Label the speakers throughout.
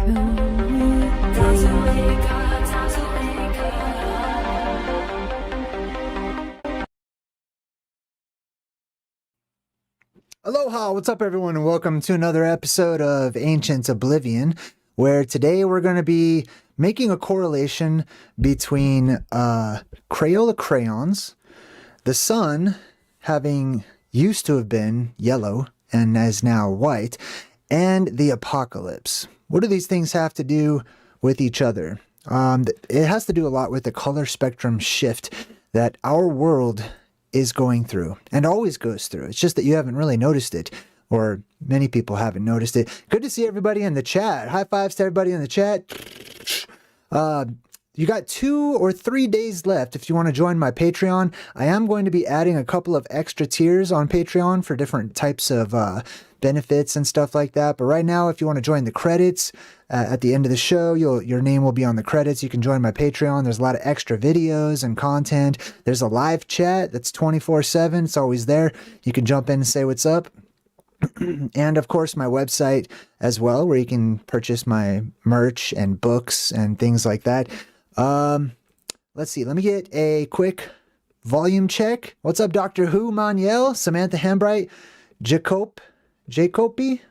Speaker 1: Aloha, what's up everyone, and welcome to another episode of Ancient Oblivion, where today we're going to be making a correlation between Crayola crayons, the sun having used to have been yellow and is now white, and the apocalypse. What do these things have to do with each other? It has to do a lot with the color spectrum shift that our world is going through and always goes through. It's just that you haven't really noticed it, or many people haven't noticed it. Good to see everybody in the chat. High fives to everybody in the chat. You got 2 or 3 days left if you want to join my Patreon. I am going to be adding a couple of extra tiers on Patreon for different types of benefits and stuff like that. But right now, if you want to join the credits at the end of the show, your name will be on the credits. You can join my Patreon. There's a lot of extra videos and content. There's a live chat that's 24/7. It's always there. You can jump in and say what's up. And of course, my website as well, where you can purchase my merch and books and things like that. Let's see. Let me get a quick volume check. What's up, Doctor Who, Maniel, Samantha Hambright, Jacoby,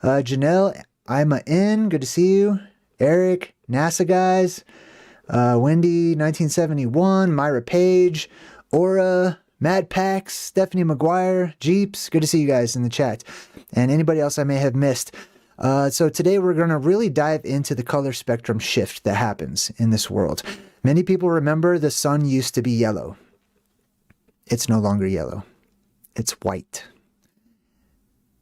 Speaker 1: Janelle, I'm in. Good to see you. Eric, NASA guys, Wendy, 1971, Myra Page, Aura, Mad Pax, Stephanie McGuire, Jeeps. Good to see you guys in the chat. And anybody else I may have missed. So today we're going to really dive into the color spectrum shift that happens in this world. Many people remember the sun used to be yellow. It's no longer yellow. It's white.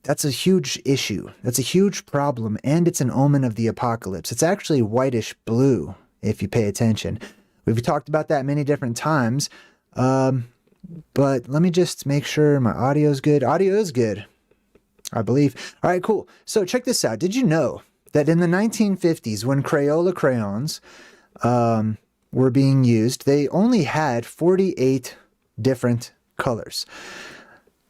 Speaker 1: That's a huge issue. That's a huge problem, and it's an omen of the apocalypse. It's actually whitish blue, if you pay attention. We've talked about that many different times, but let me just make sure my audio is good. Audio is good, I believe. All right, cool. So check this out. Did you know that in the 1950s, when Crayola crayons were being used, they only had 48 different colors?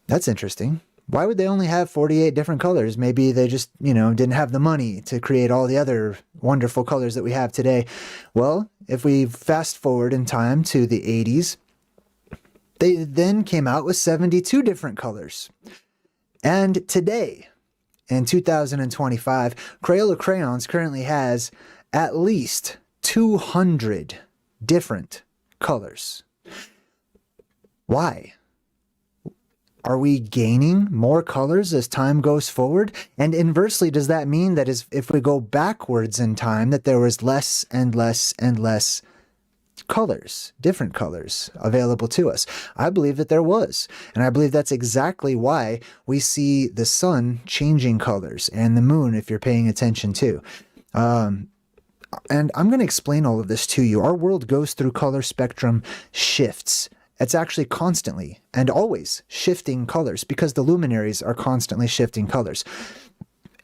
Speaker 1: That's interesting. Why would they only have 48 different colors? Maybe they just, didn't have the money to create all the other wonderful colors that we have today. Well, if we fast forward in time to the 80s, they then came out with 72 different colors. And today, in 2025, Crayola crayons currently has at least 200 different colors. Why? Are we gaining more colors as time goes forward? And inversely, does that mean that if we go backwards in time, that there was less and less and less colors, different colors available to us? I believe that there was. And I believe that's exactly why we see the sun changing colors and the moon, if you're paying attention too. And I'm going to explain all of this to you. Our world goes through color spectrum shifts. It's actually constantly and always shifting colors because the luminaries are constantly shifting colors.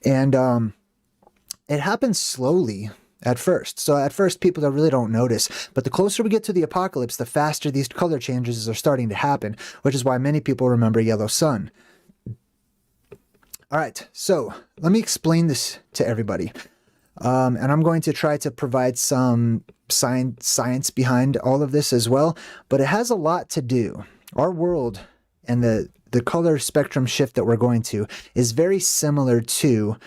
Speaker 1: And it happens slowly at first. So at first, people really don't notice. But the closer we get to the apocalypse, the faster these color changes are starting to happen, which is why many people remember yellow sun. All right, so let me explain this to everybody. And I'm going to try to provide some science behind all of this as well, but it has a lot to do. Our world and the color spectrum shift that we're going to is very similar to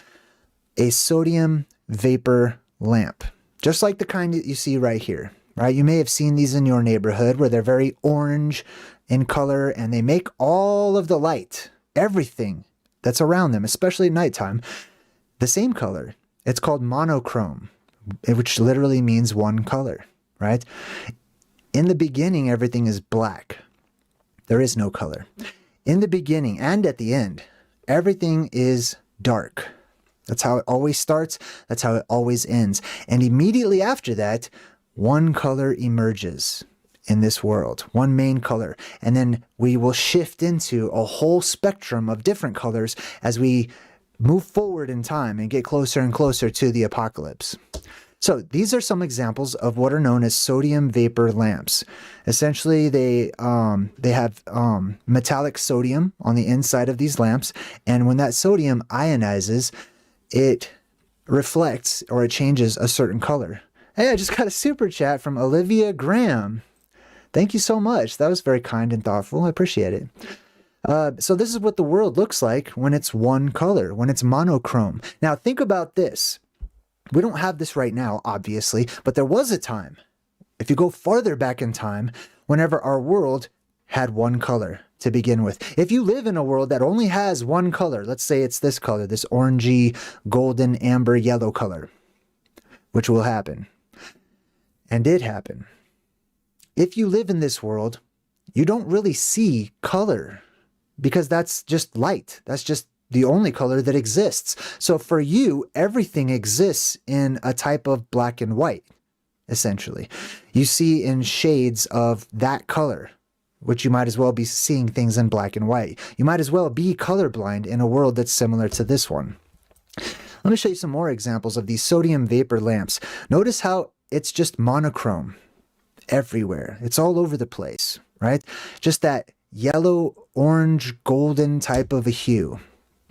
Speaker 1: a sodium vapor lamp, just like the kind that you see right here, right? You may have seen these in your neighborhood where they're very orange in color and they make all of the light, everything that's around them, especially at nighttime, the same color. It's called monochrome, which literally means one color, right? In the beginning, everything is black. There is no color. In the beginning and at the end, everything is dark. That's how it always starts. That's how it always ends. And immediately after that, one color emerges in this world, one main color. And then we will shift into a whole spectrum of different colors as we move forward in time and get closer and closer to the apocalypse. So these are some examples of what are known as sodium vapor lamps. Essentially, they have metallic sodium on the inside of these lamps, and when that sodium ionizes, it reflects or it changes a certain color. Hey, I just got a super chat from Olivia Graham. Thank you so much. That was very kind and thoughtful. I appreciate it. So this is what the world looks like when it's one color, when it's monochrome. Now think about this. We don't have this right now, obviously, but there was a time, if you go farther back in time, whenever our world had one color to begin with. If you live in a world that only has one color, let's say it's this color, this orangey, golden, amber, yellow color, which will happen, and did happen. If you live in this world, you don't really see color because that's just light. That's just the only color that exists. So for you, everything exists in a type of black and white, essentially. You see in shades of that color, which you might as well be seeing things in black and white. You might as well be colorblind in a world that's similar to this one. Let me show you some more examples of these sodium vapor lamps. Notice how it's just monochrome everywhere. It's all over the place, right? Just that yellow, orange, golden type of a hue.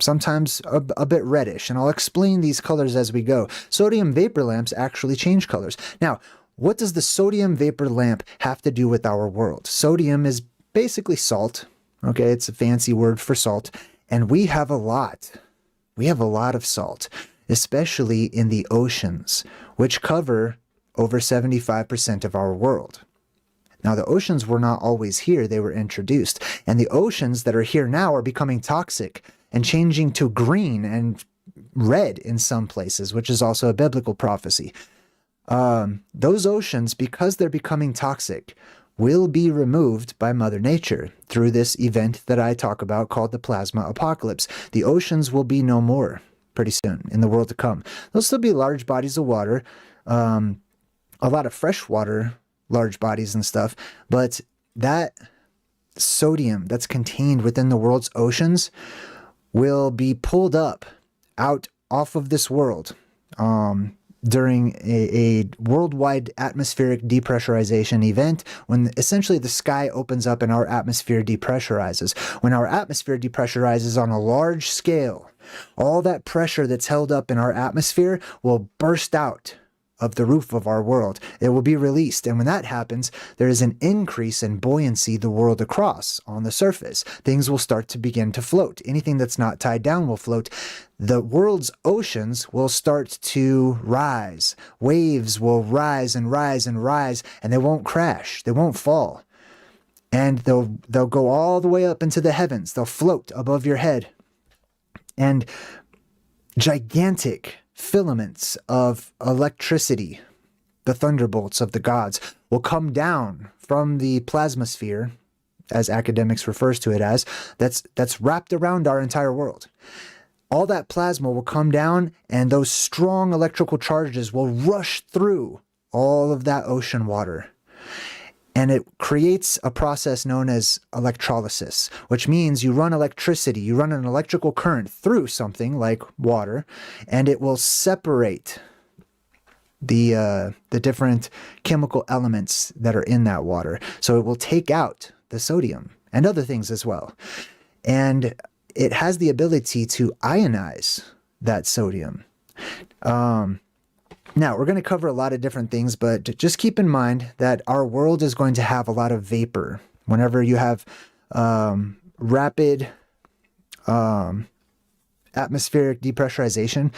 Speaker 1: Sometimes a bit reddish, and I'll explain these colors as we go. Sodium vapor lamps actually change colors. Now, what does the sodium vapor lamp have to do with our world? Sodium is basically salt, okay? It's a fancy word for salt, and we have a lot. We have a lot of salt, especially in the oceans, which cover over 75% of our world. Now, the oceans were not always here. They were introduced. And the oceans that are here now are becoming toxic and changing to green and red in some places, which is also a biblical prophecy. Those oceans, because they're becoming toxic, will be removed by Mother Nature through this event that I talk about called the plasma apocalypse. The oceans will be no more pretty soon in the world to come. There'll still be large bodies of water, a lot of freshwater large bodies and stuff, but that sodium that's contained within the world's oceans will be pulled up out off of this world during a worldwide atmospheric depressurization event, when essentially the sky opens up and our atmosphere depressurizes. When our atmosphere depressurizes on a large scale, all that pressure that's held up in our atmosphere will burst out of the roof of our world. It will be released, and when that happens, there is an increase in buoyancy the world across on the surface. Things will start to begin to float. Anything that's not tied down will float. The world's oceans will start to rise. Waves will rise and rise and rise, and they won't crash. They won't fall. And they'll go all the way up into the heavens. They'll float above your head. And gigantic filaments of electricity, the thunderbolts of the gods, will come down from the plasmasphere, as academics refers to it as, that's wrapped around our entire world. All that plasma will come down, and those strong electrical charges will rush through all of that ocean water. And it creates a process known as electrolysis, which means you run electricity, you run an electrical current through something like water, and it will separate the different chemical elements that are in that water. So it will take out the sodium and other things as well. And it has the ability to ionize that sodium. Now, we're going to cover a lot of different things, but just keep in mind that our world is going to have a lot of vapor. Whenever you have rapid atmospheric depressurization,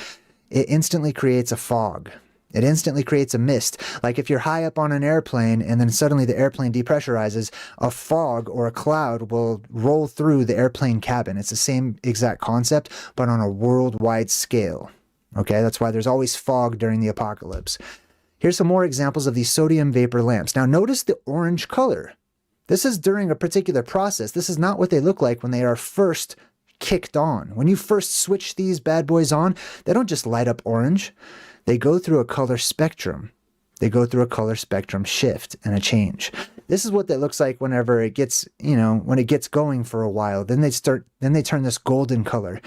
Speaker 1: it instantly creates a fog. It instantly creates a mist. Like if you're high up on an airplane and then suddenly the airplane depressurizes, a fog or a cloud will roll through the airplane cabin. It's the same exact concept, but on a worldwide scale. Okay, that's why there's always fog during the apocalypse. Here's some more examples of these sodium vapor lamps. Now notice the orange color. This is during a particular process. This is not what they look like when they are first kicked on. When you first switch these bad boys on, they don't just light up orange. They go through a color spectrum. They go through a color spectrum shift and a change. This is what that looks like whenever it gets, when it gets going for a while. Then they turn this golden color.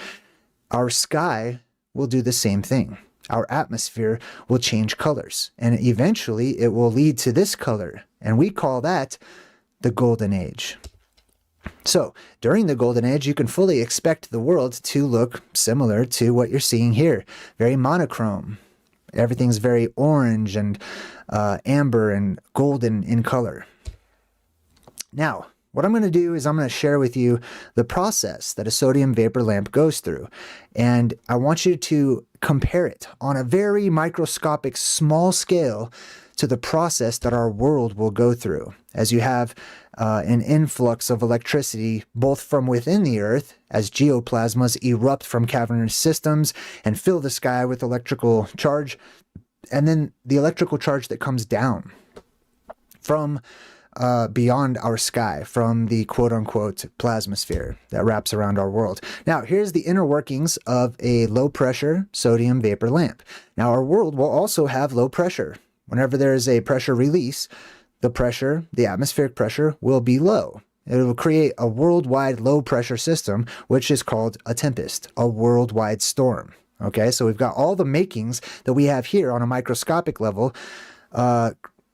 Speaker 1: Our sky will do the same thing. Our atmosphere will change colors, and eventually it will lead to this color, and we call that the golden age. So during the Golden Age, you can fully expect the world to look similar to what you're seeing here. Very monochrome. Everything's very orange and amber and golden in color. Now, what I'm going to do is I'm going to share with you the process that a sodium vapor lamp goes through. And I want you to compare it on a very microscopic, small scale to the process that our world will go through. As you have an influx of electricity both from within the Earth, as geoplasmas erupt from cavernous systems and fill the sky with electrical charge, and then the electrical charge that comes down from beyond our sky, from the quote-unquote plasmasphere that wraps around our world. Now, here's the inner workings of a low-pressure sodium vapor lamp. Now, our world will also have low pressure. Whenever there is a pressure release, the pressure, the atmospheric pressure, will be low. It will create a worldwide low-pressure system, which is called a tempest, a worldwide storm. Okay, so we've got all the makings that we have here on a microscopic level,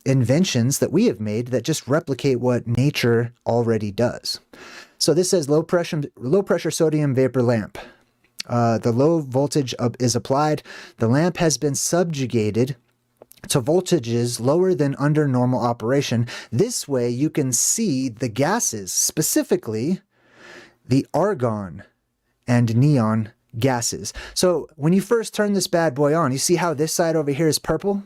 Speaker 1: inventions that we have made that just replicate what nature already does. So this says low pressure sodium vapor lamp. The low voltage is applied. The lamp has been subjugated to voltages lower than under normal operation. This way you can see the gases, specifically the argon and neon gases. So when you first turn this bad boy on, you see how this side over here is purple?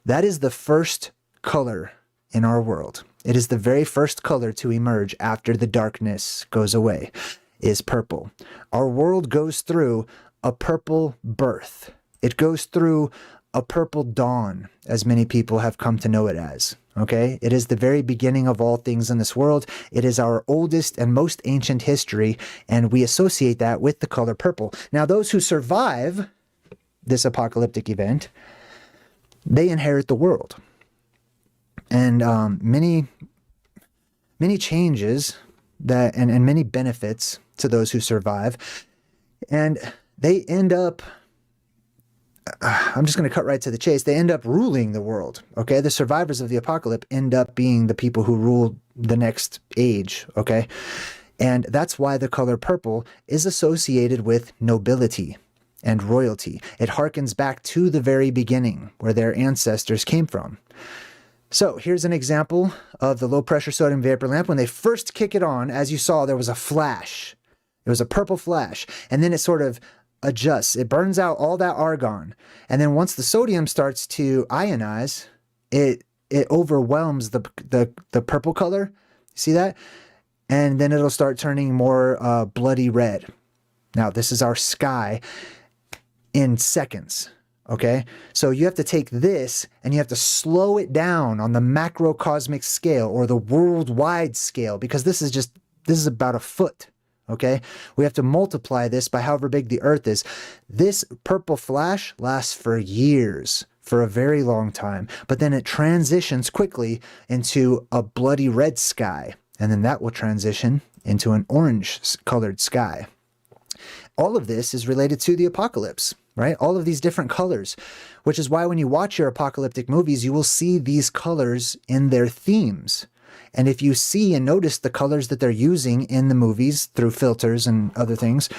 Speaker 1: That is the first color in our world. It is the very first color to emerge after the darkness goes away, is purple. Our world goes through a purple birth. It goes through a purple dawn, as many people have come to know it as. Okay? It is the very beginning of all things in this world. It is our oldest and most ancient history, and we associate that with the color purple. Now, those who survive this apocalyptic event, they inherit the world. And many changes that and many benefits to those who survive. And they end up, I'm just going to cut right to the chase, they end up ruling the world. Okay, the survivors of the apocalypse end up being the people who rule the next age. Okay, and that's why the color purple is associated with nobility and royalty. It harkens back to the very beginning where their ancestors came from. So here's an example of the low pressure sodium vapor lamp. When they first kick it on, as you saw, there was a flash. It was a purple flash, and then it sort of adjusts. It burns out all that argon, and then once the sodium starts to ionize, it overwhelms the purple color. See that? And then it'll start turning more bloody red. Now this is our sky in seconds. Okay, so you have to take this and you have to slow it down on the macrocosmic scale or the worldwide scale, because this is about a foot. Okay, we have to multiply this by however big the Earth is. This purple flash lasts for years, for a very long time, but then it transitions quickly into a bloody red sky, and then that will transition into an orange colored sky. All of this is related to the apocalypse, right? All of these different colors, which is why when you watch your apocalyptic movies, you will see these colors in their themes. And if you see and notice the colors that they're using in the movies through filters and other things,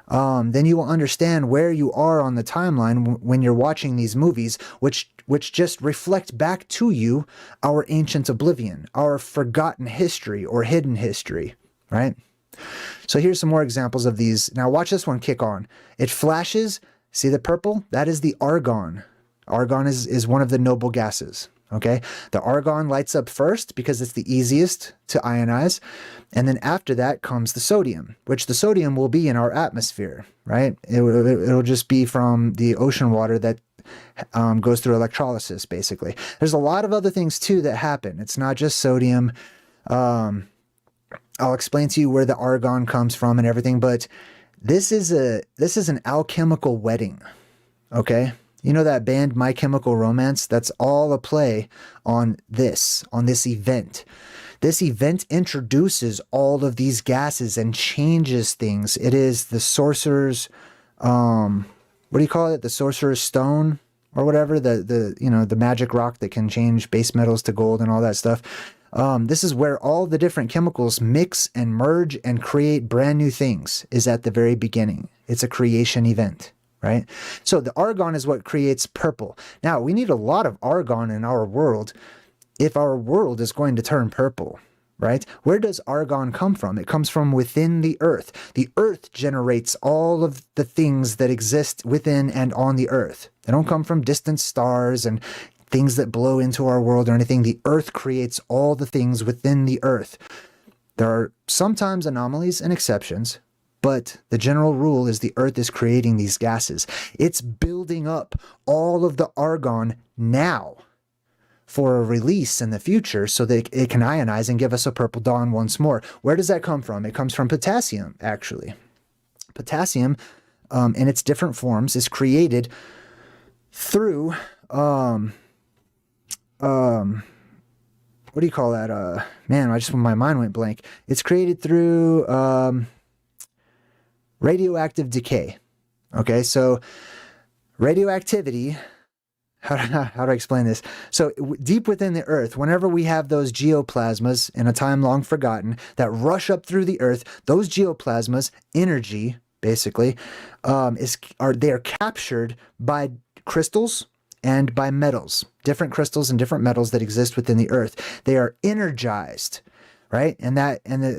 Speaker 1: then you will understand where you are on the timeline when you're watching these movies, which just reflect back to you our ancient oblivion, our forgotten history or hidden history, right? So here's some more examples of these. Now watch this one kick on. It flashes. See the purple? That is the argon. Argon is one of the noble gases. Okay, the argon lights up first because it's the easiest to ionize, and then after that comes the sodium, which the sodium will be in our atmosphere, right? It'll just be from the ocean water that goes through electrolysis, basically. There's a lot of other things too that happen. It's not just sodium. I'll explain to you where the argon comes from and everything, but this is an alchemical wedding. Okay. You know that band My Chemical Romance? That's all a play on this event. This event introduces all of these gases and changes things. It is the sorcerer's, what do you call it? The sorcerer's stone or whatever, the magic rock that can change base metals to gold and all that stuff. This is where all the different chemicals mix and merge and create brand new things, is at the very beginning. It's a creation event, right? So the argon is what creates purple. Now, we need a lot of argon in our world if our world is going to turn purple, right? Where does argon come from? It comes from within the earth. The earth generates all of the things that exist within and on the earth. They don't come from distant stars and things that blow into our world or anything. The earth creates all the things within the earth. There are sometimes anomalies and exceptions, but the general rule is the earth is creating these gases. It's building up all of the argon now for a release in the future so that it can ionize and give us a purple dawn once more. Where does that come from? It comes from potassium, actually. Potassium, in its different forms, is created through, what do you call that? Man, my mind went blank. It's created through radioactive decay. Okay, so radioactivity, how do I explain this? So deep within the earth, whenever we have those geoplasmas in a time long forgotten that rush up through the earth, those geoplasmas, energy basically, they are captured by crystals and by metals, different crystals and different metals that exist within the earth. They are energized, right? And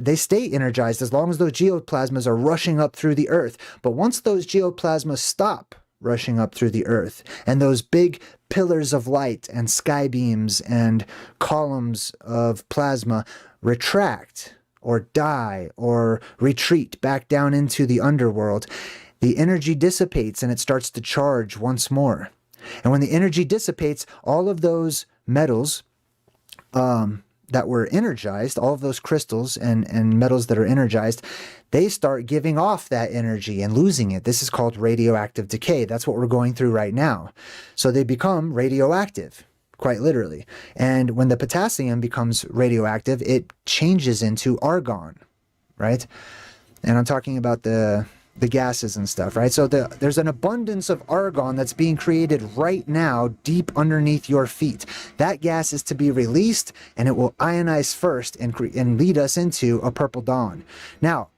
Speaker 1: they stay energized as long as those geoplasmas are rushing up through the earth. But once those geoplasmas stop rushing up through the earth, and those big pillars of light and sky beams and columns of plasma retract or die or retreat back down into the underworld, the energy dissipates and it starts to charge once more. And when the energy dissipates, all of those metals that were energized, all of those crystals and metals that are energized, they start giving off that energy and losing it. This is called radioactive decay. That's what we're going through right now. So they become radioactive, quite literally. And when the potassium becomes radioactive, it changes into argon, right? And I'm talking about the gases and stuff, right? So there's an abundance of argon that's being created right now deep underneath your feet. That gas is to be released, and it will ionize first and lead us into a purple dawn. Now,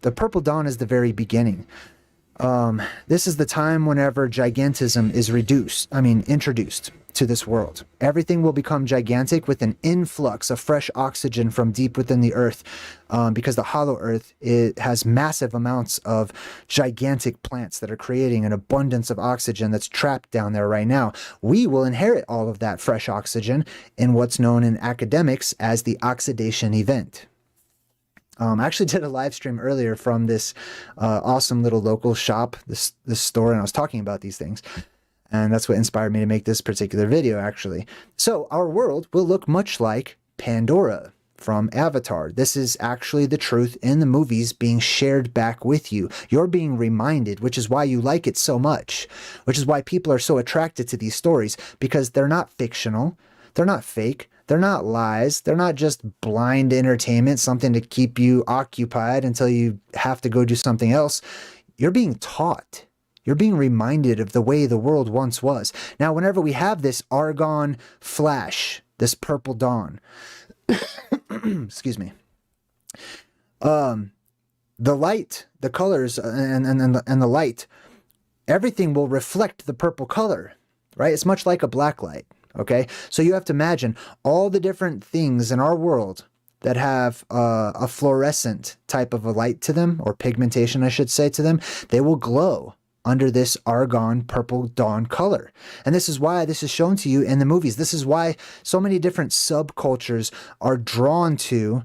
Speaker 1: the purple dawn is the very beginning. This is the time whenever gigantism is introduced to this world. Everything will become gigantic with an influx of fresh oxygen from deep within the earth, because the hollow earth, it has massive amounts of gigantic plants that are creating an abundance of oxygen that's trapped down there right now. We will inherit all of that fresh oxygen in what's known in academics as the oxidation event. I actually did a live stream earlier from this awesome little local shop, this store, and I was talking about these things. And that's what inspired me to make this particular video, actually. So our world will look much like Pandora from Avatar. This is actually the truth in the movies being shared back with you. You're being reminded, which is why you like it so much, which is why people are so attracted to these stories, because they're not fictional, they're not fake, they're not lies, they're not just blind entertainment, something to keep you occupied until you have to go do something else. You're being taught. You're being reminded of the way the world once was. Now, whenever we have this argon flash, this purple dawn, excuse me, the light, the colors, and the light, everything will reflect the purple color, right? It's much like a black light, okay? So you have to imagine all the different things in our world that have a fluorescent type of a light to them, or pigmentation, I should say, to them. They will glow under this argon purple dawn color. And this is why this is shown to you in the movies. This is why so many different subcultures are drawn to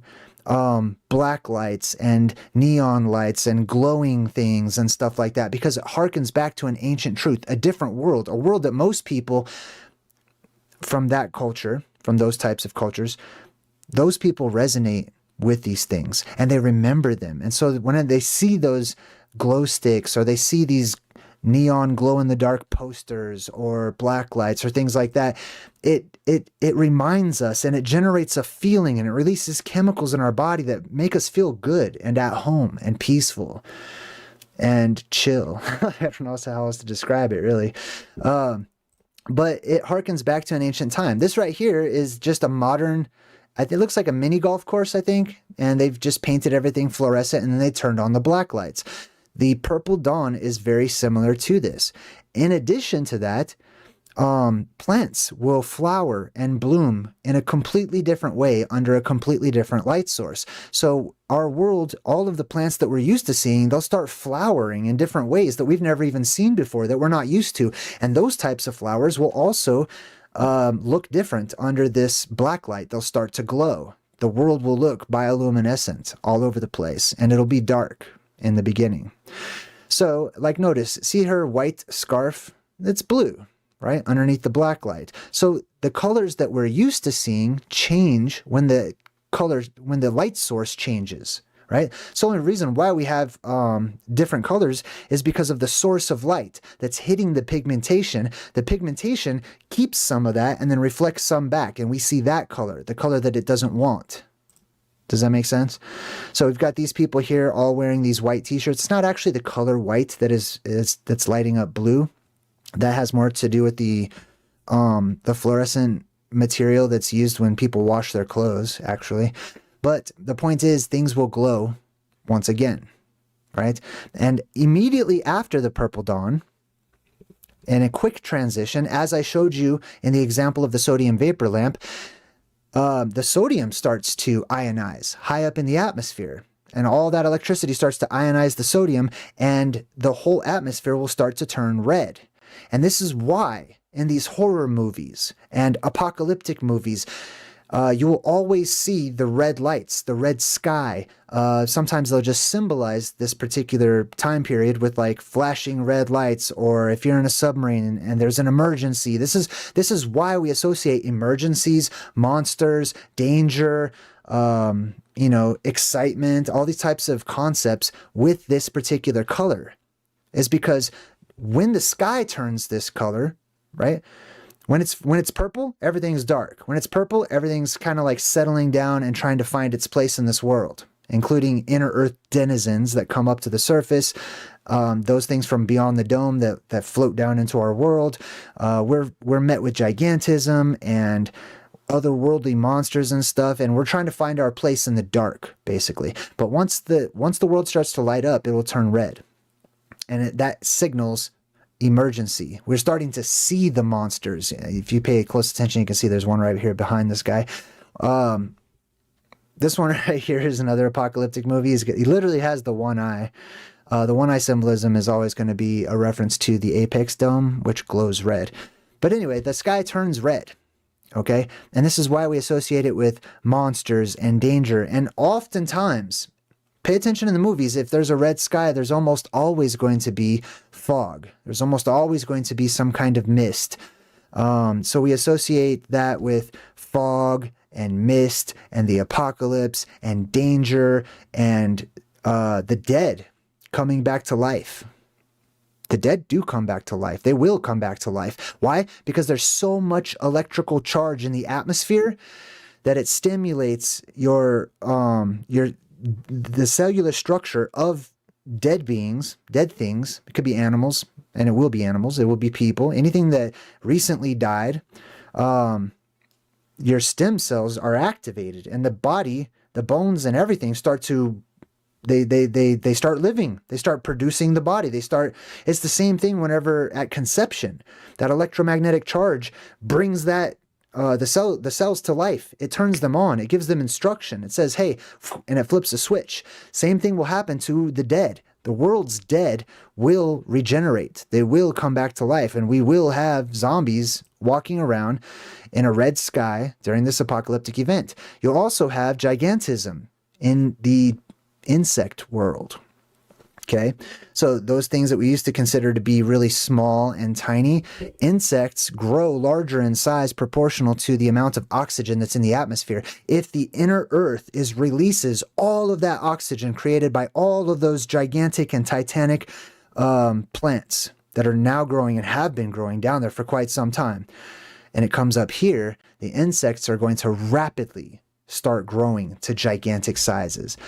Speaker 1: black lights and neon lights and glowing things and stuff like that, because it harkens back to an ancient truth, a different world, a world that most people from that culture, from those types of cultures, those people resonate with these things and they remember them. And so when they see those glow sticks, or they see these neon glow-in-the-dark posters or black lights or things like that, it reminds us, and it generates a feeling, and it releases chemicals in our body that make us feel good and at home and peaceful and chill. I don't know how else to describe it, really. But it harkens back to an ancient time. This right here is just a modern it looks like a mini golf course, I think, and they've just painted everything fluorescent and then they turned on the black lights. The purple dawn is very similar to this. In addition to that, plants will flower and bloom in a completely different way under a completely different light source. So our world, all of the plants that we're used to seeing, they'll start flowering in different ways that we've never even seen before, that we're not used to. And those types of flowers will also look different under this black light. They'll start to glow. The world will look bioluminescent all over the place, and it'll be dark in the beginning. So, like, notice, see her white scarf? It's blue, right, underneath the black light. So the colors that we're used to seeing change when the light source changes, right? So the only reason why we have different colors is because of the source of light that's hitting the pigmentation. The pigmentation keeps some of that and then reflects some back, and we see that color, the color that it doesn't want. Does that make sense? So we've got these people here all wearing these white t-shirts. It's not actually the color white that's lighting up blue. That has more to do with the fluorescent material that's used when people wash their clothes, actually. But the point is, things will glow once again, right? And immediately after the purple dawn, in a quick transition, as I showed you in the example of the sodium vapor lamp, the sodium starts to ionize high up in the atmosphere. And all that electricity starts to ionize the sodium, and the whole atmosphere will start to turn red. And this is why in these horror movies and apocalyptic movies, you will always see the red lights, the red sky. Sometimes they'll just symbolize this particular time period with like flashing red lights, or if you're in a submarine and there's an emergency. This is why we associate emergencies, monsters, danger, excitement, all these types of concepts with this particular color, is because when the sky turns this color, right? When it's purple, everything's dark. When it's purple, everything's kind of like settling down and trying to find its place in this world, including inner earth denizens that come up to the surface, those things from beyond the dome that float down into our world. We're met with gigantism and otherworldly monsters and stuff, and we're trying to find our place in the dark, basically. But once the world starts to light up, it will turn red. And that signals emergency. We're starting to see the monsters. If you pay close attention, you can see there's one right here behind this guy. This one right here is another apocalyptic movie. He literally has the one eye. The one eye symbolism is always going to be a reference to the apex dome, which glows red. But anyway, the sky turns red. Okay? And this is why we associate it with monsters and danger. And oftentimes, pay attention in the movies, if there's a red sky, there's almost always going to be fog. There's almost always going to be some kind of mist. So we associate that with fog and mist and the apocalypse and danger and the dead coming back to life. The dead do come back to life. They will come back to life. Why? Because there's so much electrical charge in the atmosphere that it stimulates the cellular structure of dead beings, dead things. It could be animals, and it will be animals. It will be people. Anything that recently died, your stem cells are activated, and the body, the bones and everything start to, they start living. They start producing the body. It's the same thing whenever at conception, that electromagnetic charge brings that the cells to life. It turns them on. It gives them instruction. It says, hey, and it flips a switch. Same thing will happen to the dead. The world's dead will regenerate. They will come back to life, and we will have zombies walking around in a red sky during this apocalyptic event. You'll also have gigantism in the insect world. Okay, so those things that we used to consider to be really small and tiny, insects grow larger in size proportional to the amount of oxygen that's in the atmosphere. If the inner earth releases all of that oxygen created by all of those gigantic and titanic plants that are now growing and have been growing down there for quite some time, and it comes up here, the insects are going to rapidly start growing to gigantic sizes.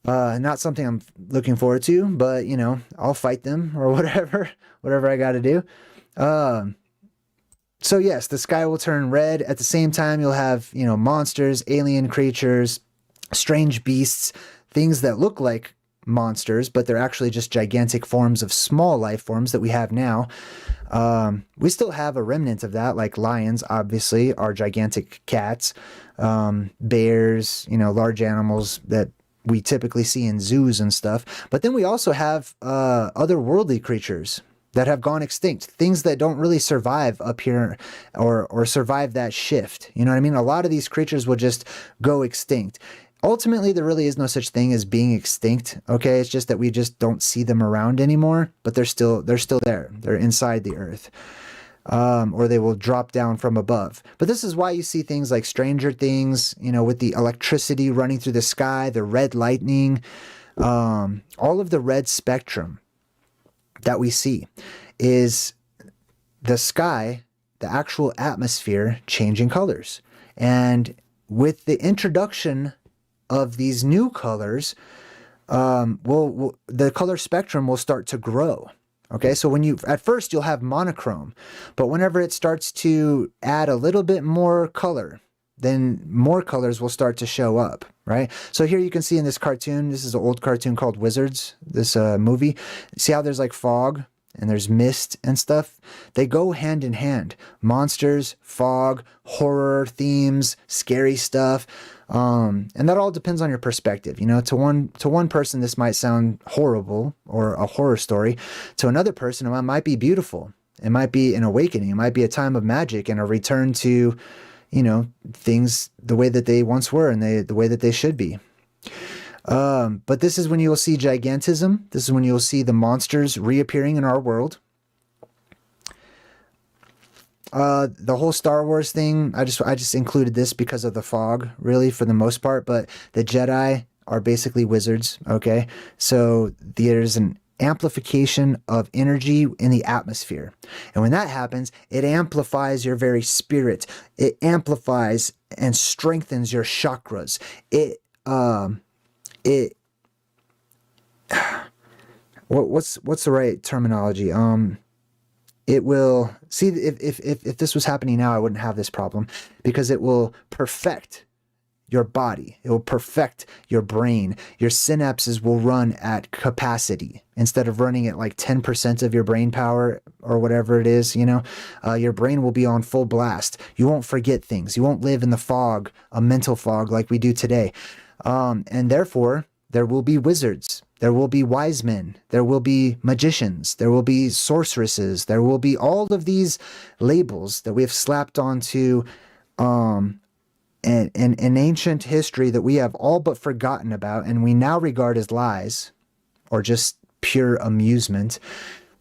Speaker 1: Not something I'm looking forward to, but, I'll fight them or whatever I got to do. So yes, the sky will turn red. At the same time, you'll have, you know, monsters, alien creatures, strange beasts, things that look like monsters, but they're actually just gigantic forms of small life forms that we have now. We still have a remnant of that, like lions, obviously, are gigantic cats, bears, you know, large animals that we typically see in zoos and stuff. But then we also have otherworldly creatures that have gone extinct, things that don't really survive up here or survive that shift. You know what I mean? A lot of these creatures will just go extinct. Ultimately, there really is no such thing as being extinct. Okay, it's just that we just don't see them around anymore, but they're still there. They're inside the earth, or they will drop down from above. But this is why you see things like Stranger Things, you know, with the electricity running through the sky, the red lightning, all of the red spectrum that we see is the sky, the actual atmosphere changing colors. And with the introduction of these new colors, the color spectrum will start to grow. Okay, so at first you'll have monochrome, but whenever it starts to add a little bit more color, then more colors will start to show up, right? So here you can see in this cartoon, this is an old cartoon called Wizards, this movie. See how there's like fog and there's mist and stuff? They go hand in hand. Monsters, fog, horror themes, scary stuff. And that all depends on your perspective. You know, to one person, this might sound horrible or a horror story. To another person, it might be beautiful. It might be an awakening. It might be a time of magic and a return to, you know, things the way that they once were and the way that they should be. But this is when you'll see gigantism. This is when you'll see the monsters reappearing in our world. The whole Star Wars thing, I just included this because of the fog, really, for the most part. But the Jedi are basically wizards, okay? So there's an amplification of energy in the atmosphere. And when that happens, it amplifies your very spirit. It amplifies and strengthens your chakras. What's the right terminology? It will, see, if this was happening now, I wouldn't have this problem, because it will perfect your body. It will perfect your brain. Your synapses will run at capacity instead of running at like 10% of your brain power or whatever it is, you know. Your brain will be on full blast. You won't forget things. You won't live in the fog, a mental fog like we do today. And therefore, there will be wizards. There will be wise men. There will be magicians. There will be sorceresses. There will be all of these labels that we have slapped onto an ancient history that we have all but forgotten about and we now regard as lies or just pure amusement,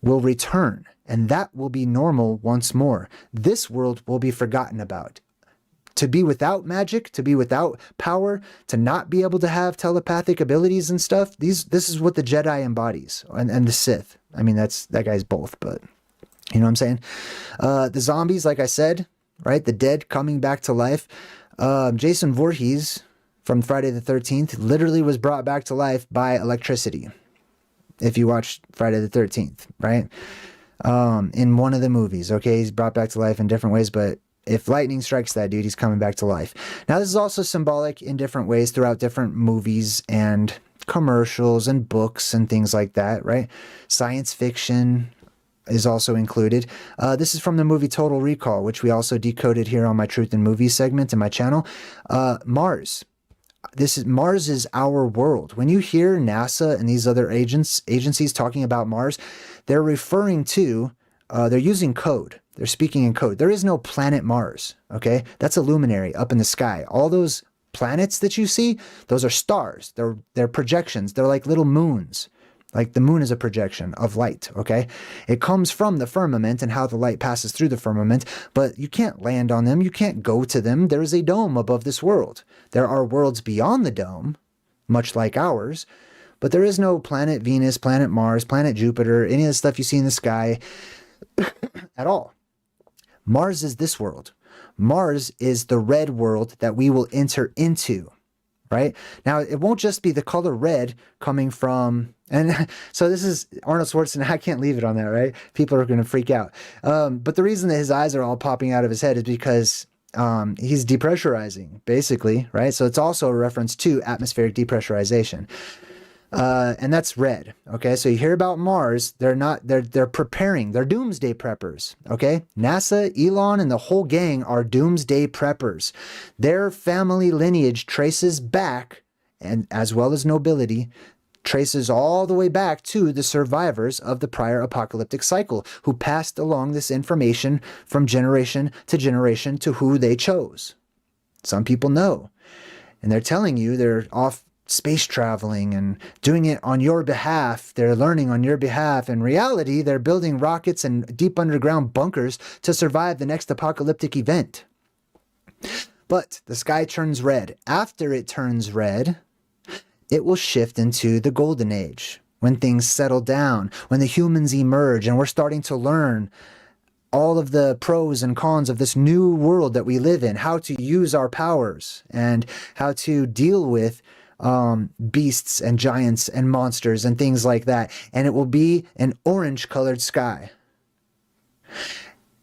Speaker 1: will return. And that will be normal once more. This world will be forgotten about. To be without magic, to be without power, to not be able to have telepathic abilities and stuff, this is what the Jedi embodies, and the Sith. I mean, that guy's both, but you know what I'm saying? The zombies, like I said, right? The dead coming back to life. Jason Voorhees from Friday the 13th literally was brought back to life by electricity. If you watched Friday the 13th, right? In one of the movies, okay? He's brought back to life in different ways, but if lightning strikes that dude, he's coming back to life. Now, this is also symbolic in different ways throughout different movies and commercials and books and things like that, right? Science fiction is also included. This is from the movie Total Recall, which we also decoded here on my Truth in Movies segment in my channel. Mars. Mars is our world. When you hear NASA and these other agencies talking about Mars, they're referring to, they're using code. They're speaking in code. There is no planet Mars, okay? That's a luminary up in the sky. All those planets that you see, those are stars. They're projections. They're like little moons. Like the moon is a projection of light, okay? It comes from the firmament and how the light passes through the firmament, but you can't land on them. You can't go to them. There is a dome above this world. There are worlds beyond the dome, much like ours, but there is no planet Venus, planet Mars, planet Jupiter, any of the stuff you see in the sky at all. Mars is this world. Mars is the red world that we will enter into, right? Now, it won't just be the color red coming from, and so this is Arnold Schwarzenegger. I can't leave it on that, right? People are going to freak out. But the reason that his eyes are all popping out of his head is because he's depressurizing, basically, right? So it's also a reference to atmospheric depressurization. And that's red. Okay, so you hear about Mars, they're preparing, they're doomsday preppers. Okay, NASA, Elon, and the whole gang are doomsday preppers. Their family lineage traces back, and as well as nobility, traces all the way back to the survivors of the prior apocalyptic cycle, who passed along this information from generation to who they chose. Some people know, and they're telling you they're off space traveling and doing it on your behalf. They're learning on your behalf. In reality, they're building rockets and deep underground bunkers to survive the next apocalyptic event. But the sky turns red. After it turns red, it will shift into the golden age, when things settle down, when the humans emerge and we're starting to learn all of the pros and cons of this new world that we live in, how to use our powers and how to deal with beasts and giants and monsters and things like that. And it will be an orange colored sky.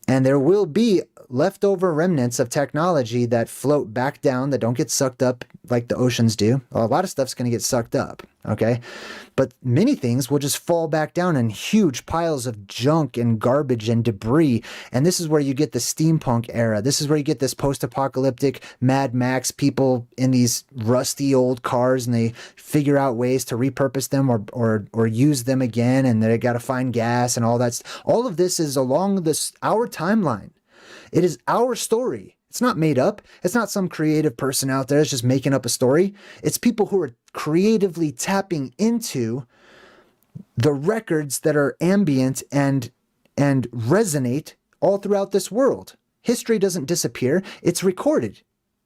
Speaker 1: And there will be leftover remnants of technology that float back down, that don't get sucked up like the oceans do. Well, a lot of stuff's going to get sucked up, okay? But many things will just fall back down in huge piles of junk and garbage and debris. And this is where you get the steampunk era. This is where you get this post-apocalyptic Mad Max people in these rusty old cars, and they figure out ways to repurpose them or use them again, and they got to find gas and all that. All of this is along this our timeline. It is our story. It's not made up. It's not some creative person out there that's just making up a story. It's people who are creatively tapping into the records that are ambient and resonate all throughout this world. History doesn't disappear. It's recorded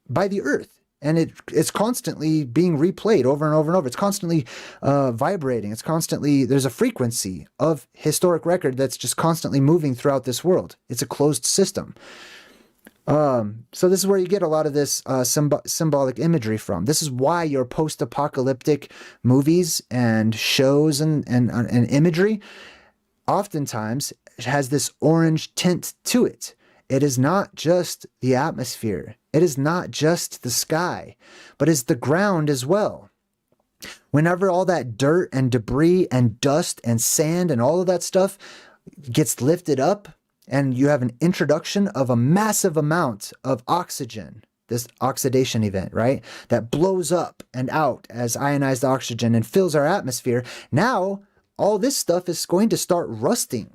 Speaker 1: by the earth, and it's constantly being replayed over and over and over. It's constantly vibrating. It's constantly, there's a frequency of historic record that's just constantly moving throughout this world. It's a closed system. So this is where you get a lot of this symbolic imagery from. This is why your post-apocalyptic movies and shows and imagery oftentimes has this orange tint to it. It is not just the atmosphere. It is not just the sky, but it's the ground as well. Whenever all that dirt and debris and dust and sand and all of that stuff gets lifted up, and you have an introduction of a massive amount of oxygen, this oxidation event, right? That blows up and out as ionized oxygen and fills our atmosphere. Now, all this stuff is going to start rusting.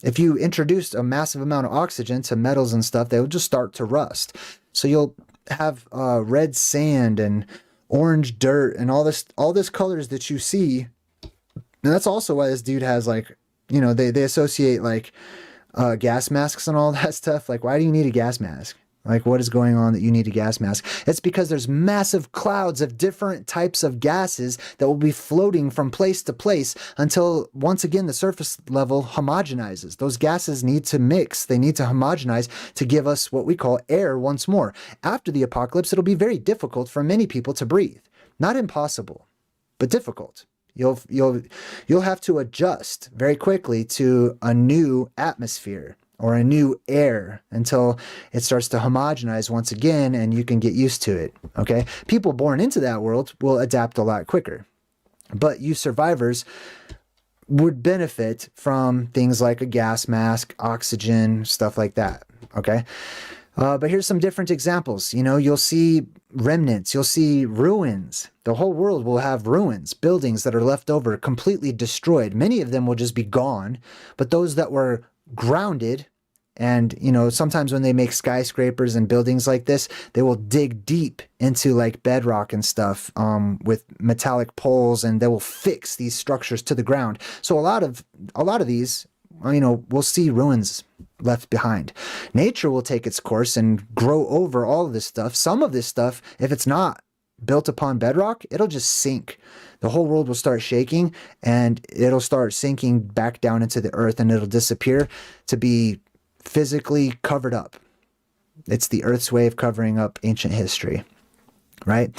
Speaker 1: If you introduce a massive amount of oxygen to metals and stuff, they'll just start to rust. So you'll have red sand and orange dirt and all this colors that you see. And that's also why this dude has, like, you know, they associate like gas masks and all that stuff. Like, why do you need a gas mask? Like, what is going on that you need a gas mask? It's because there's massive clouds of different types of gases that will be floating from place to place until, once again, the surface level homogenizes. Those gases need to mix. They need to homogenize to give us what we call air once more. After the apocalypse, it'll be very difficult for many people to breathe. Not impossible, but difficult. You'll have to adjust very quickly to a new atmosphere or a new air until it starts to homogenize once again and you can get used to it, okay? People born into that world will adapt a lot quicker. But you survivors would benefit from things like a gas mask, oxygen, stuff like that, okay? But here's some different examples. You know, you'll see remnants, you'll see ruins. The whole world will have ruins, buildings that are left over, completely destroyed. Many of them will just be gone, but those that were grounded, and, you know, sometimes when they make skyscrapers and buildings like this, they will dig deep into like bedrock and stuff with metallic poles, and they will fix these structures to the ground. So a lot of these, you know, we'll see ruins left behind. Nature will take its course and grow over all of this stuff. Some of this stuff, if it's not built upon bedrock, it'll just sink. The whole world will start shaking, and it'll start sinking back down into the earth, and it'll disappear to be physically covered up. It's the earth's way of covering up ancient history. right?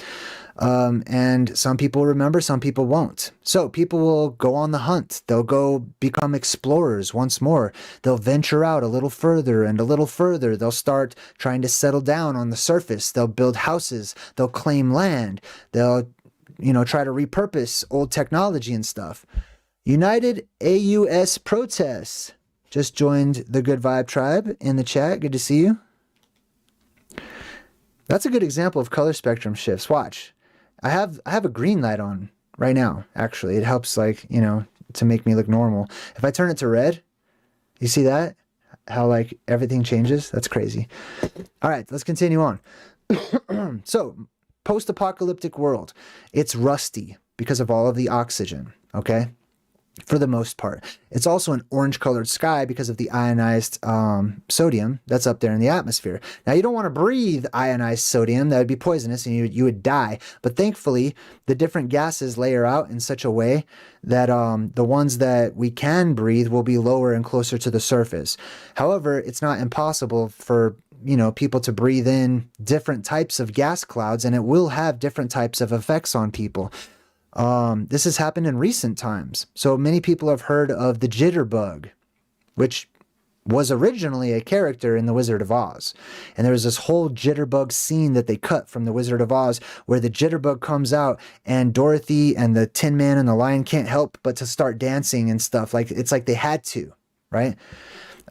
Speaker 1: And some people remember, some people won't. So people will go on the hunt. They'll go become explorers once more. They'll venture out a little further and a little further. They'll start trying to settle down on the surface. They'll build houses. They'll claim land. They'll, try to repurpose old technology and stuff. United AUS protests just joined the Good Vibe Tribe in the chat. Good to see you. That's a good example of color spectrum shifts. Watch. I have a green light on right now, actually. It helps, to make me look normal. If I turn it to red, you see that? How, everything changes? That's crazy. All right, let's continue on. So, post-apocalyptic world. It's rusty because of all of the oxygen, okay? For the most part. It's also an orange-colored sky because of the ionized sodium that's up there in the atmosphere. Now, you don't want to breathe ionized sodium. That would be poisonous and you would die. But thankfully, the different gases layer out in such a way that the ones that we can breathe will be lower and closer to the surface. However, it's not impossible for people to breathe in different types of gas clouds, and it will have different types of effects on people. This has happened in recent times. So many people have heard of the jitterbug, which was originally a character in The Wizard of Oz. And there was this whole jitterbug scene that they cut from The Wizard of Oz where the jitterbug comes out and Dorothy and the Tin Man and the Lion can't help but to start dancing and stuff. It's like they had to, right?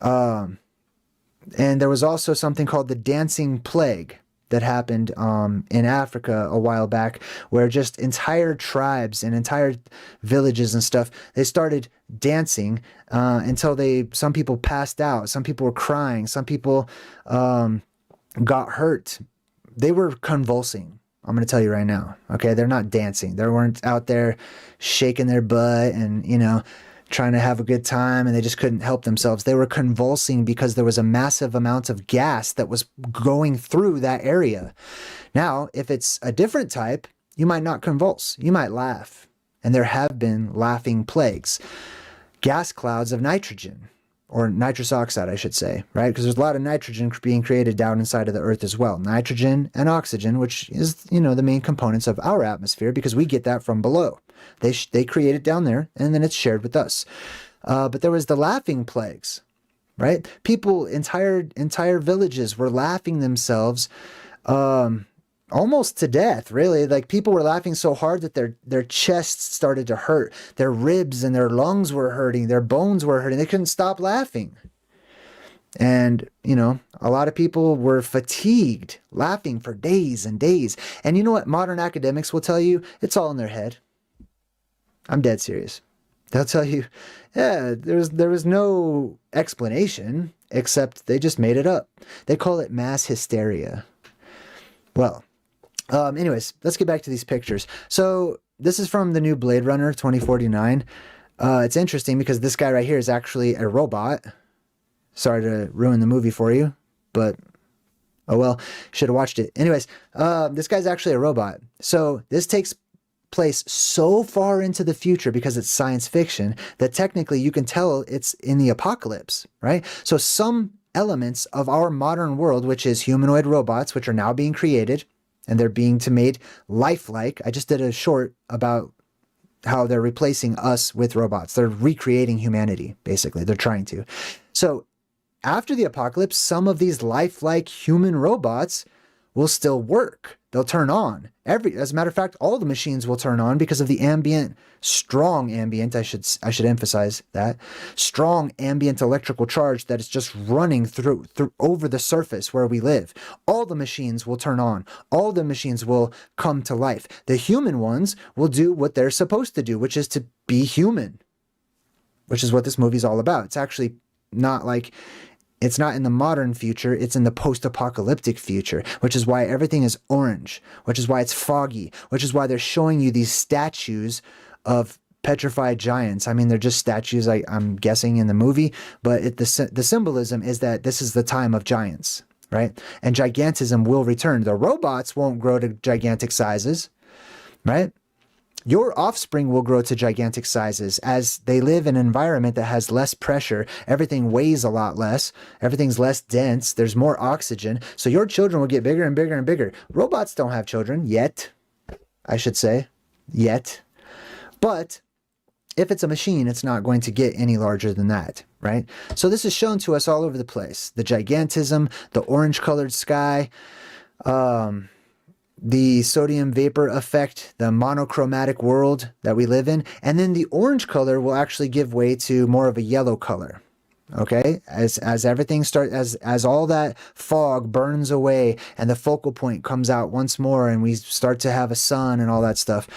Speaker 1: And there was also something called the dancing plague that happened in Africa a while back, where just entire tribes and entire villages and stuff, they started dancing until some people passed out, some people were crying, some people got hurt. They were convulsing. I'm going to tell you right now, okay? They're not dancing. They weren't out there shaking their butt and, trying to have a good time, and they just couldn't help themselves. They were convulsing because there was a massive amount of gas that was going through that area. Now, if it's a different type, you might not convulse. You might laugh. And there have been laughing plagues. Gas clouds of nitrogen, or nitrous oxide, I should say, right? Because there's a lot of nitrogen being created down inside of the earth as well. Nitrogen and oxygen, which is, the main components of our atmosphere, because we get that from below. They create it down there, and then it's shared with us. But there was the laughing plagues, right? People, entire villages were laughing themselves almost to death, really. Like, people were laughing so hard that their chests started to hurt. Their ribs and their lungs were hurting. Their bones were hurting. They couldn't stop laughing. And, a lot of people were fatigued, laughing for days and days. And you know what modern academics will tell you? It's all in their head. I'm dead serious. They'll tell you, yeah, there was no explanation, except they just made it up. They call it mass hysteria. Well, anyways, let's get back to these pictures. So this is from the new Blade Runner 2049. It's interesting because this guy right here is actually a robot. Sorry to ruin the movie for you, but oh well, should have watched it. Anyways, this guy's actually a robot. So this takes place so far into the future because it's science fiction that technically you can tell it's in the apocalypse, right? So some elements of our modern world, which is humanoid robots, which are now being created and they're being made lifelike. I just did a short about how they're replacing us with robots. They're recreating humanity, basically. They're trying to. So after the apocalypse, some of these lifelike human robots will still work. They'll turn on. As a matter of fact, all the machines will turn on because of the strong ambient, I should emphasize that, strong ambient electrical charge that is just running through over the surface where we live. All the machines will turn on. All the machines will come to life. The human ones will do what they're supposed to do, which is to be human, which is what this movie's all about. It's actually not like... It's not in the modern future, it's in the post-apocalyptic future, which is why everything is orange, which is why it's foggy, which is why they're showing you these statues of petrified giants. I mean, they're just statues, I'm guessing, in the movie, but the symbolism is that this is the time of giants, right? And gigantism will return. The robots won't grow to gigantic sizes, right? Your offspring will grow to gigantic sizes as they live in an environment that has less pressure. Everything weighs a lot less. Everything's less dense. There's more oxygen. So your children will get bigger and bigger and bigger. Robots don't have children yet, I should say. Yet. But if it's a machine, it's not going to get any larger than that, right? So this is shown to us all over the place. The gigantism, the orange-colored sky, the sodium vapor effect, the monochromatic world that we live in, and then the orange color will actually give way to more of a yellow color. Okay, as everything starts, as all that fog burns away and the focal point comes out once more, and we start to have a sun and all that stuff.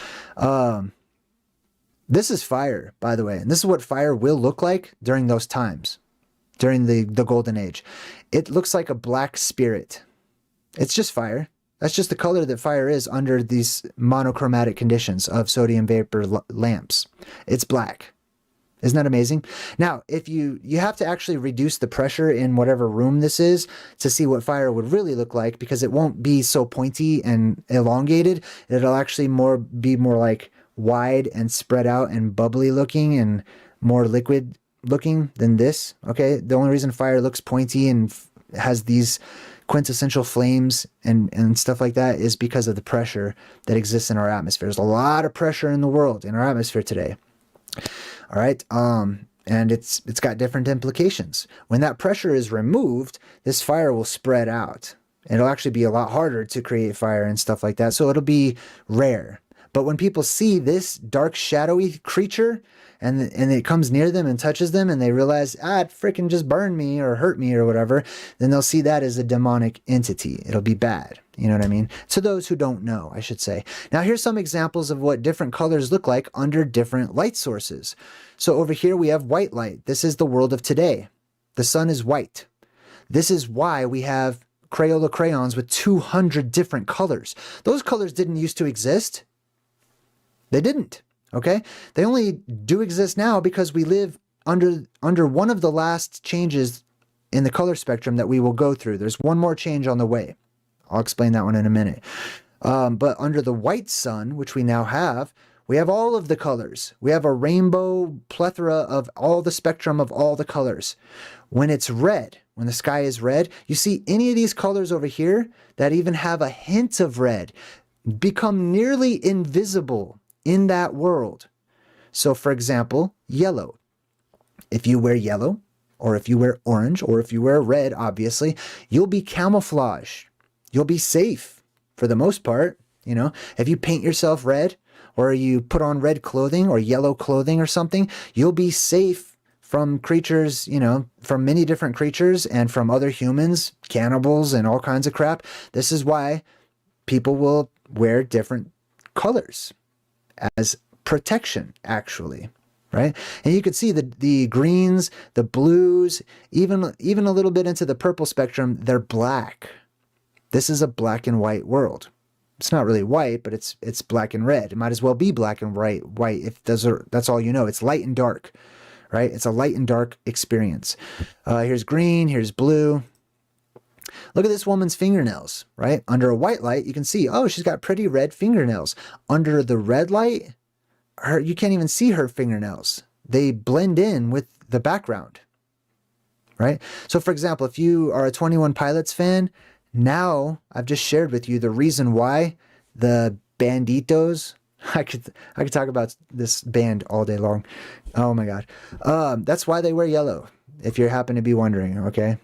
Speaker 1: This is fire, by the way, and this is what fire will look like during those times, during the golden age. It looks like a black spirit. It's just fire. That's just the color that fire is under these monochromatic conditions of sodium vapor lamps. It's black. Isn't that amazing? Now, if you have to actually reduce the pressure in whatever room this is to see what fire would really look like, because it won't be so pointy and elongated. It'll actually be more like wide and spread out and bubbly looking and more liquid looking than this. Okay, the only reason fire looks pointy and has these quintessential flames and stuff like that is because of the pressure that exists in our atmosphere. There's a lot of pressure in the world, in our atmosphere today. All right, and it's got different implications. When that pressure is removed, this fire will spread out. It'll actually be a lot harder to create fire and stuff like that, so it'll be rare. But when people see this dark, shadowy creature, and it comes near them and touches them, and they realize, it freaking just burned me or hurt me or whatever, then they'll see that as a demonic entity. It'll be bad. You know what I mean? To those who don't know, I should say. Now, here's some examples of what different colors look like under different light sources. So over here, we have white light. This is the world of today. The sun is white. This is why we have Crayola crayons with 200 different colors. Those colors didn't used to exist. They didn't. Okay, they only do exist now because we live under one of the last changes in the color spectrum that we will go through. There's one more change on the way. I'll explain that one in a minute. But under the white sun, which we now have, we have all of the colors. We have a rainbow plethora of all the spectrum of all the colors. When it's red, when the sky is red, you see any of these colors over here that even have a hint of red become nearly invisible in that world. So for example, yellow. If you wear yellow, or if you wear orange, or if you wear red, obviously, you'll be camouflaged. You'll be safe for the most part. You know, if you paint yourself red, or you put on red clothing or yellow clothing or something, you'll be safe from creatures, you know, from many different creatures and from other humans, cannibals and all kinds of crap. This is why people will wear different colors as protection, actually, right? And you can see the greens, the blues, even a little bit into the purple spectrum, they're black. This is a black and white world. It's not really white, but it's black and red. It might as well be black and white if that's all you know. It's light and dark, right? It's a light and dark experience. Here's green, here's blue. Look at this woman's fingernails, right? Under a white light, you can see, oh, she's got pretty red fingernails. Under the red light, you can't even see her fingernails. They blend in with the background, right? So for example, if you are a 21 Pilots fan, now I've just shared with you the reason why the Banditos, I could talk about this band all day long. Oh my God. That's why they wear yellow, if you happen to be wondering, okay?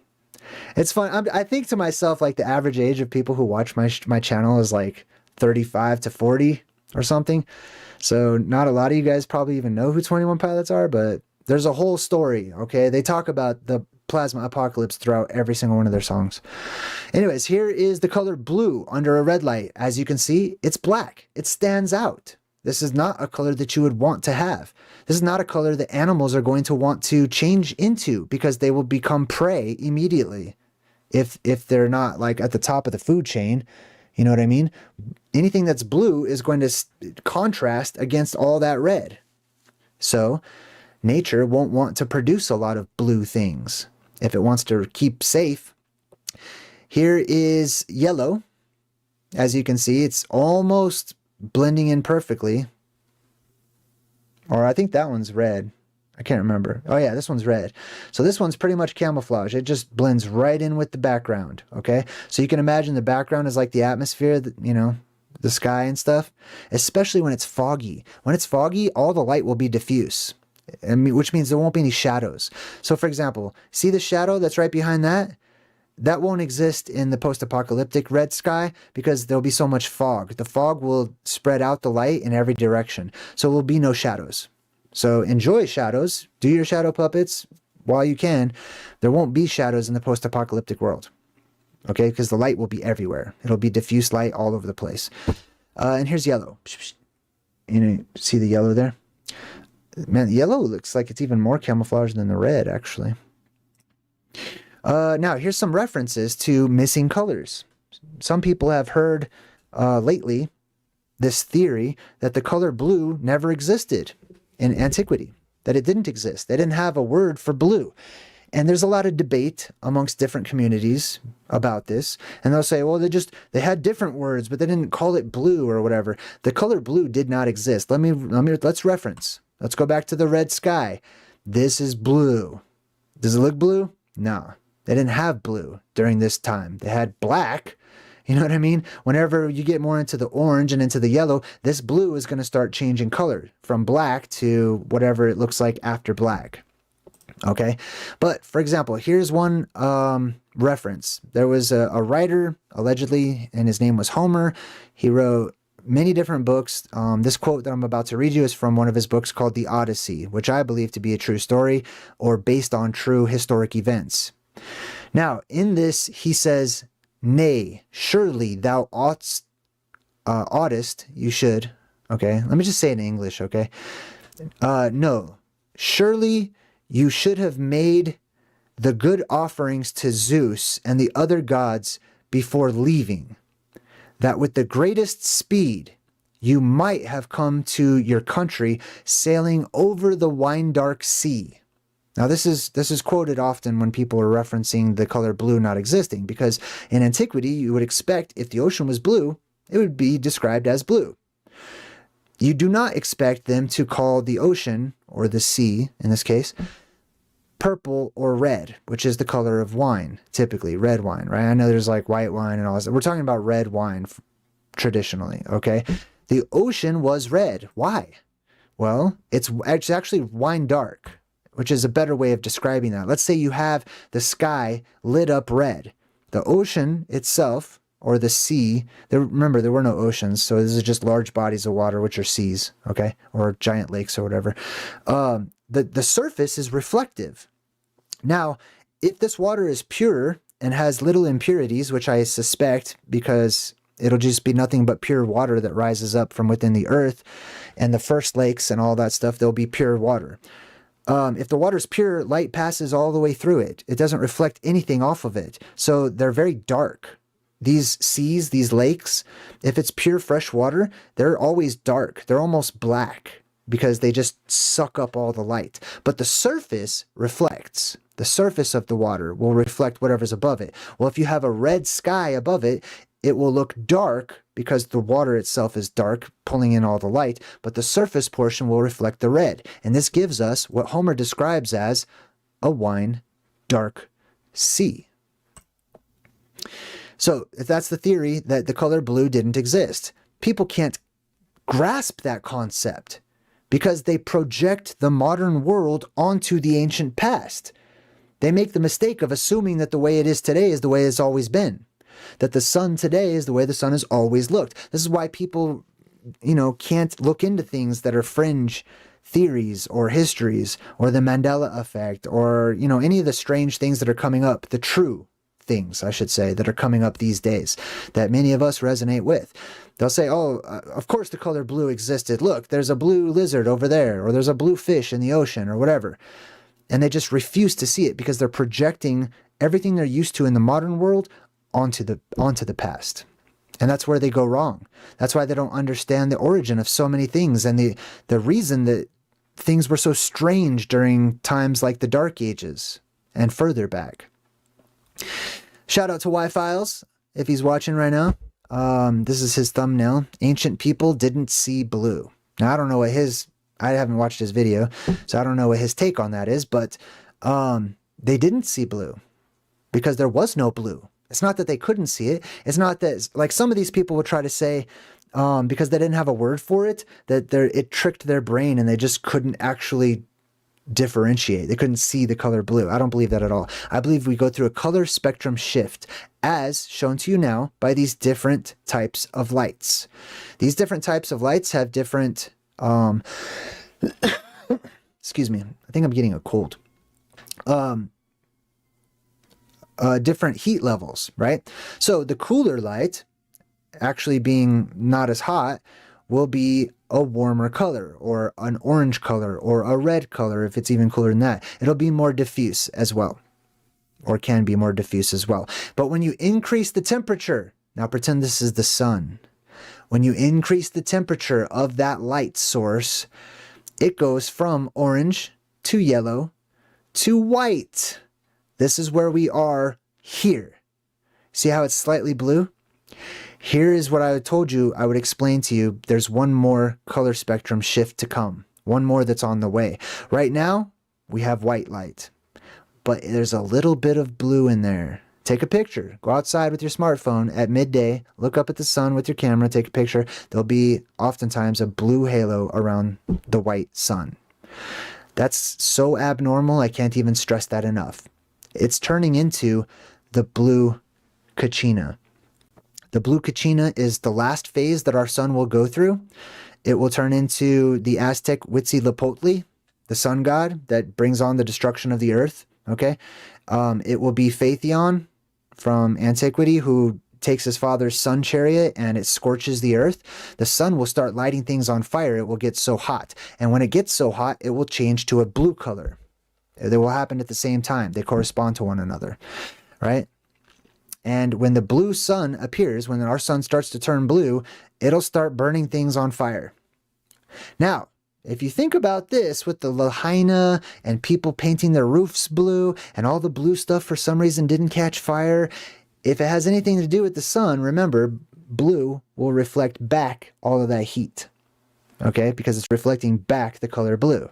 Speaker 1: It's fun. I think to myself, like the average age of people who watch my channel is like 35 to 40 or something. So not a lot of you guys probably even know who 21 Pilots are, but there's a whole story, okay? They talk about the plasma apocalypse throughout every single one of their songs. Anyways, here is the color blue under a red light. As you can see, it's black. It stands out. This is not a color that you would want to have. This is not a color that animals are going to want to change into because they will become prey immediately if they're not like at the top of the food chain. You know what I mean? Anything that's blue is going to contrast against all that red. So nature won't want to produce a lot of blue things if it wants to keep safe. Here is yellow. As you can see, it's almost blending in perfectly. Or I think that one's red. I can't remember. Oh yeah, this one's red. So this one's pretty much camouflage. It just blends right in with the background, okay? So you can imagine the background is like the atmosphere, you know, the sky and stuff, especially when it's foggy. When it's foggy, all the light will be diffuse, which means there won't be any shadows. So for example, see the shadow that's right behind that? That won't exist in the post-apocalyptic red sky because there'll be so much fog. The fog will spread out the light in every direction. So there will be no shadows. So enjoy shadows. Do your shadow puppets while you can. There won't be shadows in the post-apocalyptic world. Okay? Because the light will be everywhere. It'll be diffuse light all over the place. And here's yellow. You know, see the yellow there? Man, yellow looks like it's even more camouflage than the red, actually. Now, here's some references to missing colors. Some people have heard lately this theory that the color blue never existed in antiquity, that it didn't exist. They didn't have a word for blue. And there's a lot of debate amongst different communities about this. And they'll say, well, they had different words, but they didn't call it blue or whatever. The color blue did not exist. Let's reference. Let's go back to the red sky. This is blue. Does it look blue? No. They didn't have blue during this time. They had black. You know what I mean? Whenever you get more into the orange and into the yellow, this blue is going to start changing color from black to whatever it looks like after black. Okay? But, for example, here's one reference. There was a writer, allegedly, and his name was Homer. He wrote many different books. This quote that I'm about to read you is from one of his books called The Odyssey, which I believe to be a true story or based on true historic events. Now, in this, he says, nay, surely thou oughtest, you should, okay? Let me just say it in English, okay? No, surely you should have made the good offerings to Zeus and the other gods before leaving, that with the greatest speed you might have come to your country sailing over the wine-dark sea. Now, this is quoted often when people are referencing the color blue not existing, because in antiquity, you would expect if the ocean was blue, it would be described as blue. You do not expect them to call the ocean, or the sea in this case, purple or red, which is the color of wine, typically, red wine, right? I know there's like white wine and all this. We're talking about red wine traditionally, okay? The ocean was red. Why? Well, it's actually wine dark, which is a better way of describing that. Let's say you have the sky lit up red. The ocean itself, or the sea, remember, there were no oceans, so this is just large bodies of water, which are seas, okay? Or giant lakes or whatever. The surface is reflective. Now, if this water is pure and has little impurities, which I suspect because it'll just be nothing but pure water that rises up from within the earth, and the first lakes and all that stuff, they'll be pure water. If the water's pure, light passes all the way through it. It doesn't reflect anything off of it. So they're very dark. These seas, these lakes, if it's pure fresh water, they're always dark. They're almost black because they just suck up all the light. But the surface reflects. The surface of the water will reflect whatever's above it. Well, if you have a red sky above it, it will look dark because the water itself is dark, pulling in all the light, but the surface portion will reflect the red. And this gives us what Homer describes as a wine dark sea. So if that's the theory that the color blue didn't exist, people can't grasp that concept because they project the modern world onto the ancient past. They make the mistake of assuming that the way it is today is the way it's always been. That the sun today is the way the sun has always looked. This is why people, can't look into things that are fringe theories or histories or the Mandela effect or, any of the strange things that are coming up, the true things, I should say, that are coming up these days that many of us resonate with. They'll say, of course the color blue existed. Look, there's a blue lizard over there, or there's a blue fish in the ocean or whatever. And they just refuse to see it because they're projecting everything they're used to in the modern world onto the past. And that's where they go wrong. That's why they don't understand the origin of so many things and the reason that things were so strange during times like the Dark Ages and further back. Shout out to Y-Files if he's watching right now. This is his thumbnail. Ancient people didn't see blue. Now, I don't know what his I haven't watched his video, so I don't know what his take on that is, but they didn't see blue because there was no blue. It's not that they couldn't see it. It's not that, like some of these people will try to say, because they didn't have a word for it, that it tricked their brain and they just couldn't actually differentiate. They couldn't see the color blue. I don't believe that at all. I believe we go through a color spectrum shift as shown to you now by these different types of lights. These different types of lights have different, excuse me, I think I'm getting a cold. Different heat levels, right? So the cooler light, actually being not as hot, will be a warmer color, or an orange color, or a red color if it's even cooler than that. It'll be more diffuse as well, or can be more diffuse as well. But when you increase the temperature, now pretend this is the sun. When you increase the temperature of that light source, it goes from orange to yellow to white. This is where we are here. See how it's slightly blue? Here is what I told you I would explain to you. There's one more color spectrum shift to come. One more that's on the way. Right now, we have white light. But there's a little bit of blue in there. Take a picture. Go outside with your smartphone at midday. Look up at the sun with your camera. Take a picture. There'll be oftentimes a blue halo around the white sun. That's so abnormal, I can't even stress that enough. It's turning into the blue Kachina. The blue Kachina is the last phase that our sun will go through. It will turn into the Aztec Huitzilopochtli, the sun god that brings on the destruction of the earth. Okay, it will be Phaethon from antiquity, who takes his father's sun chariot and it scorches the earth. The sun will start lighting things on fire. It will get so hot. And when it gets so hot, it will change to a blue color. They will happen at the same time. They correspond to one another, right? And when the blue sun appears, when our sun starts to turn blue, it'll start burning things on fire. Now, if you think about this with the Lahaina and people painting their roofs blue and all the blue stuff for some reason didn't catch fire, if it has anything to do with the sun, remember, blue will reflect back all of that heat, okay? Because it's reflecting back the color blue.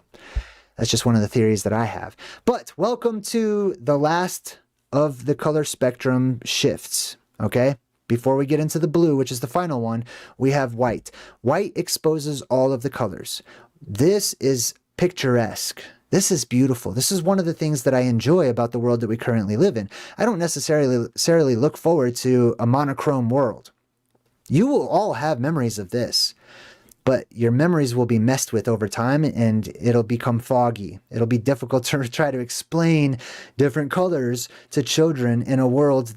Speaker 1: That's just one of the theories that I have. But welcome to the last of the color spectrum shifts, okay? Before we get into the blue, which is the final one, we have white. White exposes all of the colors. This is picturesque. This is beautiful. This is one of the things that I enjoy about the world that we currently live in. I don't necessarily look forward to a monochrome world. You will all have memories of this, but your memories will be messed with over time and it'll become foggy. It'll be difficult to try to explain different colors to children in a world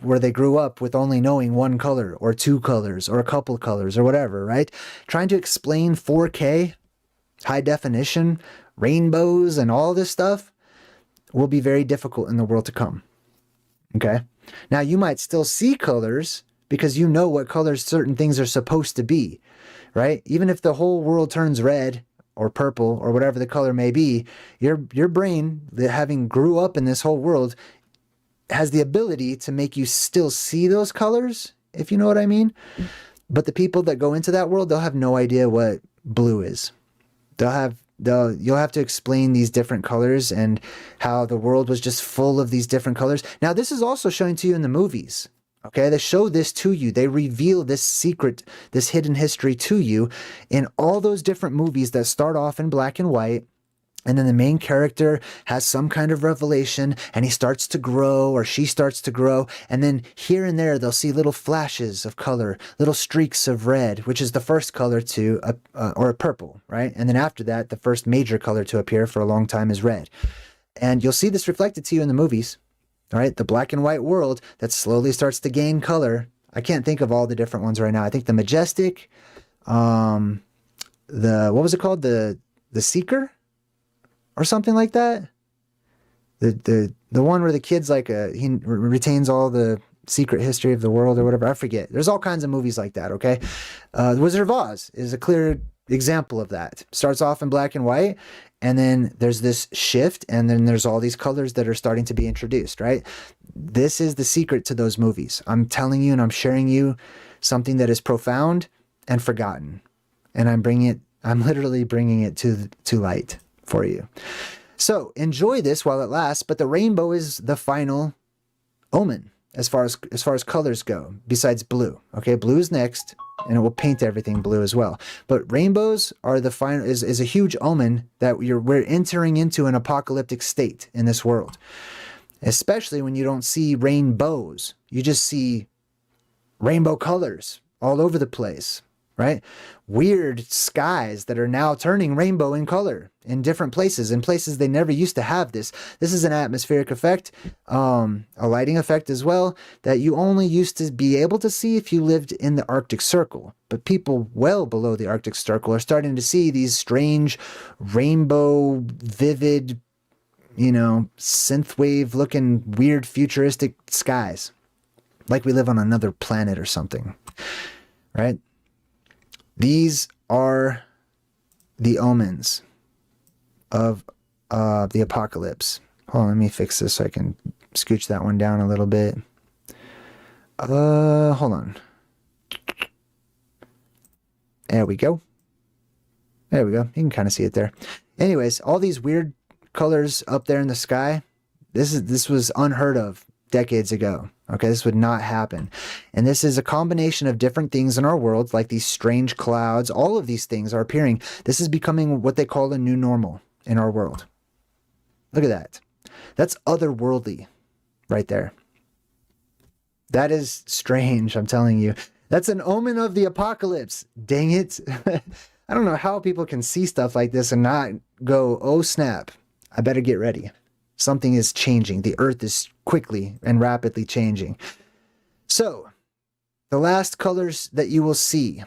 Speaker 1: where they grew up with only knowing one color or two colors or a couple colors or whatever, right? Trying to explain 4K, high definition, rainbows and all this stuff will be very difficult in the world to come, okay? Now, you might still see colors because you know what colors certain things are supposed to be, right? Even if the whole world turns red or purple or whatever the color may be, your brain, that having grew up in this whole world, has the ability to make you still see those colors, if you know what I mean. But the people that go into that world, they'll have no idea what blue is. You'll have to explain these different colors and how the world was just full of these different colors. Now, this is also shown to you in the movies. Okay, they show this to you. They reveal this secret, this hidden history to you in all those different movies that start off in black and white. And then the main character has some kind of revelation and he starts to grow, or she starts to grow. And then here and there, they'll see little flashes of color, little streaks of red, which is the first color to, or a purple, right? And then after that, the first major color to appear for a long time is red. And you'll see this reflected to you in the movies. All right, the black and white world that slowly starts to gain color. I can't think of all the different ones right now. I think the Majestic, what was it called? The Seeker, or something like that. The one where the kid's like he retains all the secret history of the world or whatever. I forget. There's all kinds of movies like that. Okay, The Wizard of Oz is a clear example of that. Starts off in black and white. And then there's this shift, and then there's all these colors that are starting to be introduced, right? This is the secret to those movies. I'm telling you and I'm sharing you something that is profound and forgotten. And I'm bringing it I'm literally bringing it to light for you. So enjoy this while it lasts, but the rainbow is the final omen as far as colors go, besides blue. Okay, blue is next, and it will paint everything blue as well. But rainbows are the final is a huge omen that we're entering into an apocalyptic state in this world. Especially when you don't see rainbows. You just see rainbow colors all over the place, right? Weird skies that are now turning rainbow in color in different places, in places they never used to have this. This is an atmospheric effect, a lighting effect as well, that you only used to be able to see if you lived in the Arctic Circle. But people well below the Arctic Circle are starting to see these strange rainbow, vivid, you know, synthwave looking weird futuristic skies. Like we live on another planet or something, right? These are the omens of the apocalypse. Hold on, let me fix this so I can scooch that one down a little bit. Hold on. There we go. There we go. You can kind of see it there. Anyways, all these weird colors up there in the sky, this was unheard of decades ago. Okay, this would not happen. And this is a combination of different things in our world, like these strange clouds. All of these things are appearing. This is becoming what they call a new normal in our world. Look at that. That's otherworldly right there. That is strange, I'm telling you. That's an omen of the apocalypse. Dang it. I don't know how people can see stuff like this and not go, oh snap, I better get ready. Something is changing. The earth is quickly and rapidly changing. So, the last colors that you will see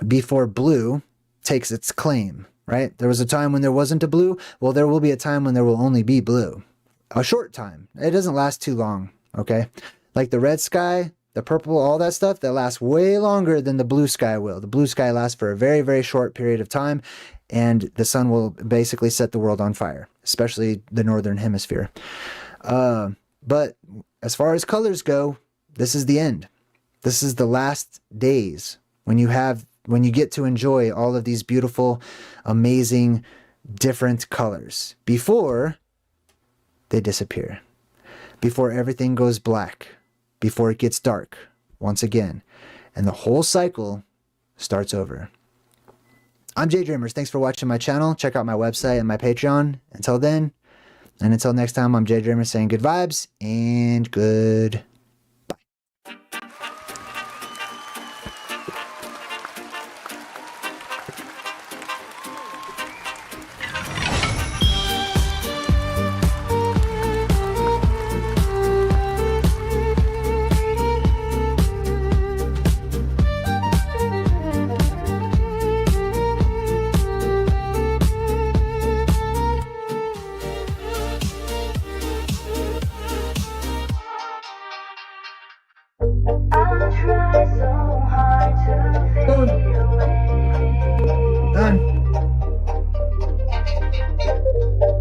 Speaker 1: before blue takes its claim, right? There was a time when there wasn't a blue. Well, there will be a time when there will only be blue. A short time. It doesn't last too long, okay? Like the red sky, the purple, all that stuff, that lasts way longer than the blue sky will. The blue sky lasts for a very, very short period of time, and the sun will basically set the world on fire, especially the northern hemisphere. But as far as colors go, this is the end. This is the last days when you get to enjoy all of these beautiful, amazing, different colors before they disappear, before everything goes black, before it gets dark once again, and the whole cycle starts over. I'm JayDreamerZ. Thanks for watching my channel. Check out my website and my Patreon. Until then, and until next time, I'm JayDreamerZ saying good vibes and good.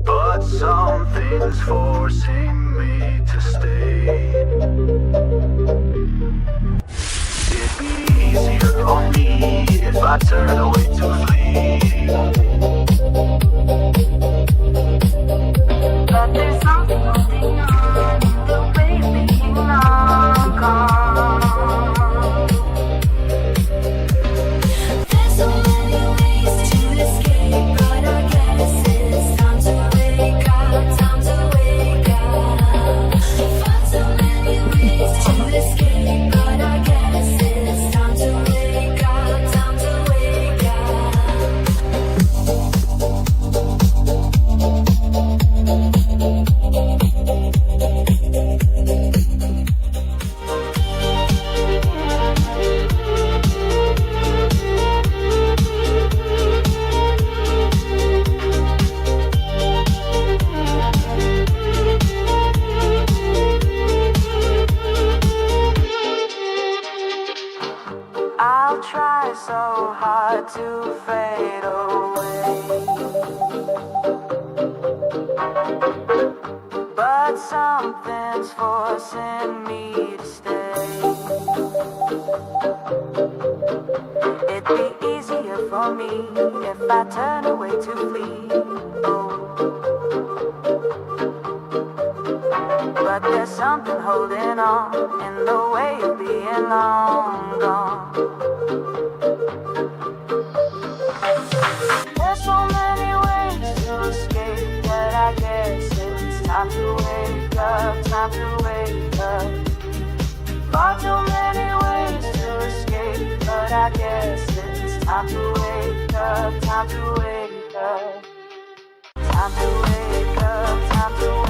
Speaker 2: But something's forcing me to stay. It'd be easier on me if I turn away to flee. But there's something holding on in the way of being long gone. There's so many ways to escape, but I guess it's time to wake up, time to wake up. Find so many ways to escape, but I guess it's time to wake up, time to wake I'll try so hard to fade away, but something's forcing me to stay. It'd be easier
Speaker 3: here for me if I turn away to flee. Oh. But there's something holding on in the way of being long gone. There's so many ways to escape, but I guess it's time to wake up, time to wake up. Far too many ways to escape, but I guess it's time to wake up, time to wake up. Time to wake up, time to wake up.